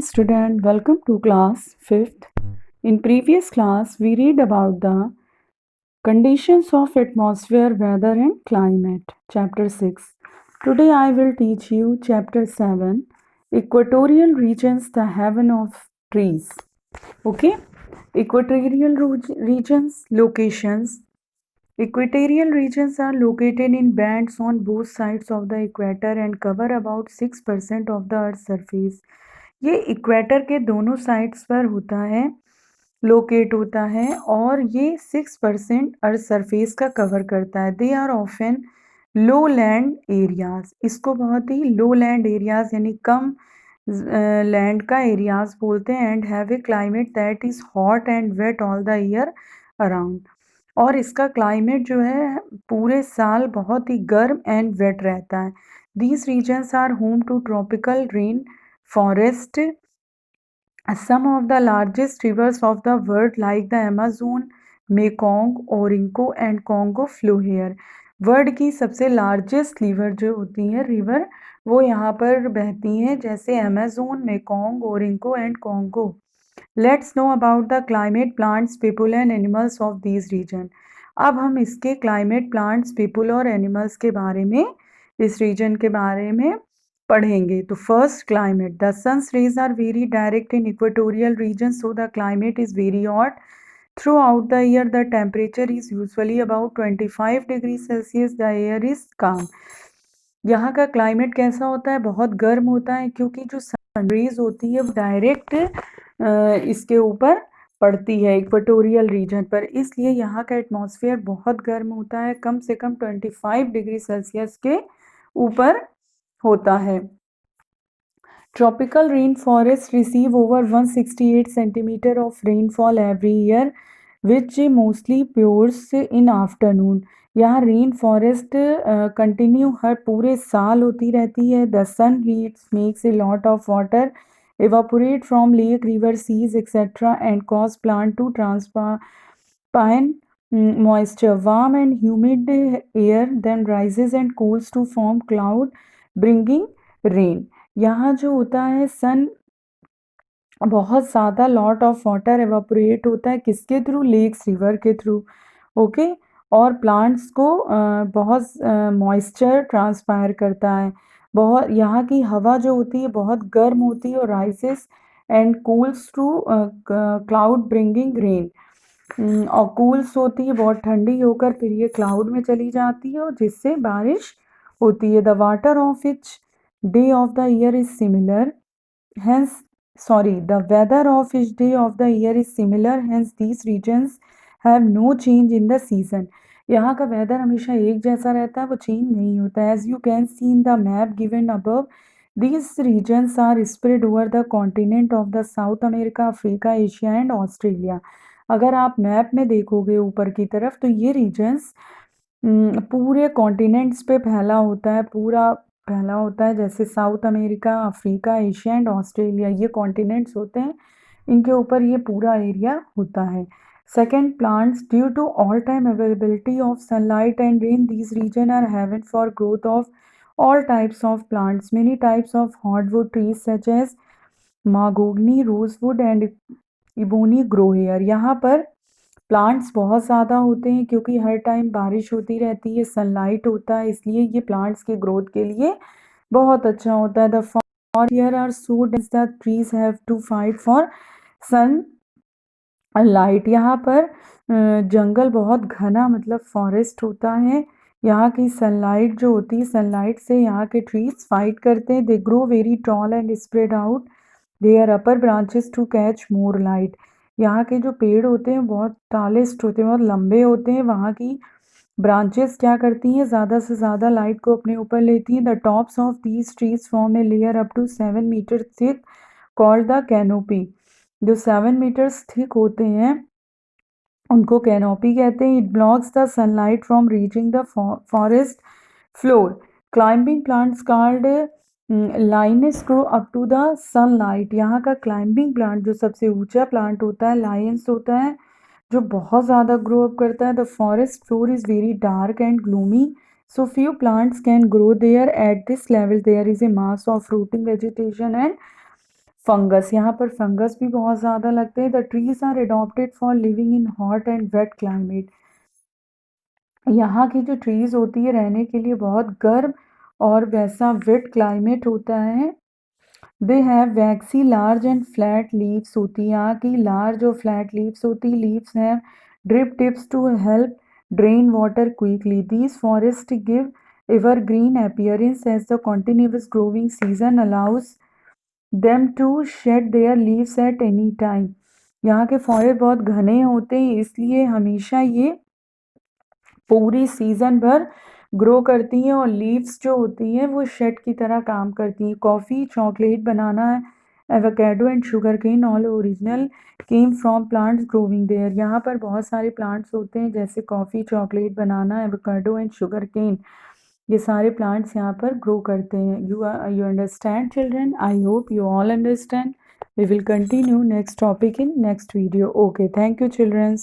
student, welcome to class 5th. In previous class, we read about the conditions of atmosphere, weather and climate, chapter 6. Today I will teach you chapter 7, equatorial regions, the heaven of trees. Okay? Equatorial regions, locations. Equatorial regions are located in bands on both sides of the equator and cover about 6% of the earth's surface. ये equator के दोनों sides पर होता है, locate होता है और ये 6% अर्थ सरफेस का कवर करता है. They are often low land areas. इसको बहुत ही लो लैंड एरियाज यानी कम लैंड का एरियाज बोलते हैं. And have a climate that is hot and wet all the year around. और इसका क्लाइमेट जो है पूरे साल बहुत ही गर्म एंड वेट रहता है. These regions are home to tropical rain forest. Some of the largest rivers of the world like the Amazon, Mekong, Orinoco and Congo flow here. World की सबसे लार्जेस्ट रिवर जो होती हैं रिवर वो यहाँ पर बहती हैं, जैसे Amazon, Mekong, Orinoco and Congo. Let's know about the climate, plants, people and animals of these region. अब हम इसके क्लाइमेट, प्लांट्स, पीपल और एनिमल्स के बारे में, इस रीजन के बारे में पढ़ेंगे. तो first, climate. The sun's rays are very direct in equatorial region, so the climate is very hot throughout the year. The temperature is usually about 25 degree Celsius. The air is calm. यहाँ का climate कैसा होता है? बहुत गर्म होता है, क्योंकि जो सन रेज होती है वो डायरेक्ट इसके ऊपर पड़ती है इक्वेटोरियल रीजन पर, इसलिए यहाँ का एटमॉस्फेयर बहुत गर्म होता है, कम से कम 25 डिग्री सेल्सियस के ऊपर होता है. Tropical rain forest receive over 168 centimetre of rainfall every year which mostly pours in afternoon. यहाँ रेन फॉरेस्ट कंटिन्यू हर पूरे साल होती रहती है. The sun heats makes a lot of water evaporate from lake, river, seas, etc. and cause plant to transpire moisture. Warm and humid air then rises and cools to form cloud bringing rain. यहाँ जो होता है सन बहुत ज़्यादा lot of water evaporate होता है, किसके through? Lakes, river के थ्रू. ओके. और प्लांट्स को बहुत मॉइस्चर ट्रांसपायर करता है. बहुत यहाँ की हवा जो होती है बहुत गर्म होती है और rises and cools to cloud bringing rain. और कूल्स होती है बहुत ठंडी होकर फिर ये क्लाउड में चली जाती है और जिससे बारिश होती है. The water of each day of the year is similar, hence the weather of each day of the year is similar, hence these regions have no change in the season. यहाँ का वेदर हमेशा एक जैसा रहता है, वो change नहीं होता है. As you can see in the map given above, these regions are spread over the continent of the South America, Africa, Asia and Australia. अगर आप मैप में देखोगे ऊपर की तरफ तो ये रीजन्स पूरे कॉन्टिनेंट्स पे फैला होता है, पूरा फैला होता है, जैसे South America, Africa, Asia and Australia, ये कॉन्टिनेंट्स होते हैं, इनके ऊपर ये पूरा एरिया होता है. Second, plants. Due to all time availability of sunlight and rain, these region are haven for growth of all types of plants. Many types of hardwood trees such as mahogany, rosewood and ebony grow here. यहाँ पर plants बहुत ज़्यादा होते हैं क्योंकि हर time बारिश होती रहती है, सनलाइट होता है, इसलिए ये प्लांट्स के ग्रोथ के लिए बहुत अच्छा होता है. The forest here are so dense the trees have to fight for sun light. यहाँ पर जंगल बहुत घना मतलब फॉरेस्ट होता है. यहाँ की सनलाइट जो होती है, सनलाइट से यहाँ के ट्रीज फाइट करते हैं. They grow very tall and spread out their upper branches to catch more light. यहाँ के जो पेड़ होते हैं बहुत टालेस्ट होते हैं, बहुत लंबे होते हैं. वहाँ की ब्रांचेस क्या करती हैं? ज़्यादा से ज़्यादा लाइट को अपने ऊपर लेती हैं. The tops of these trees form a layer up to 7 metre thick called the canopy. जो 7 मीटर्स थिक होते हैं उनको कैनोपी कहते हैं. It blocks the sunlight from reaching the forest floor. Climbing plants called lianas grow up to the sunlight. यहाँ का climbing plant जो सबसे ऊंचा प्लांट होता है लाइन्स होता है, जो बहुत ज़्यादा ग्रो अप करता है. The forest floor is very dark and gloomy, so few plants can grow there. At this level there is a mass of fruiting vegetation and fungus, यहाँ पर फंगस भी बहुत ज़्यादा लगते हैं। The trees are adopted for living in hot and wet climate. यहाँ की जो ट्रीज होती है रहने के लिए बहुत गर्म और वैसा वेट क्लाइमेट होता है। They have waxy large and flat leaves होती है, यहाँ की लार्ज और फ्लैट लीव्स होती, लीव्स हैं drip tips to help drain water quickly. These forest give evergreen appearance as the continuous growing season allows them to shed their leaves at any time। यहाँ के forest बहुत घने होते हैं, इसलिए हमेशा ये पूरी सीजन भर ग्रो करती हैं और लीव्स जो होती हैं वो शेड की तरह काम करती हैं। Coffee, chocolate, banana, avocado and sugar cane all original came from plants growing there. यहाँ पर बहुत सारे प्लांट्स होते हैं जैसे coffee, chocolate, banana, avocado and sugar cane. ये सारे प्लांट्स यहाँ पर ग्रो करते हैं। You understand children? I hope you all understand. We will continue next topic in next video. Okay, thank you children.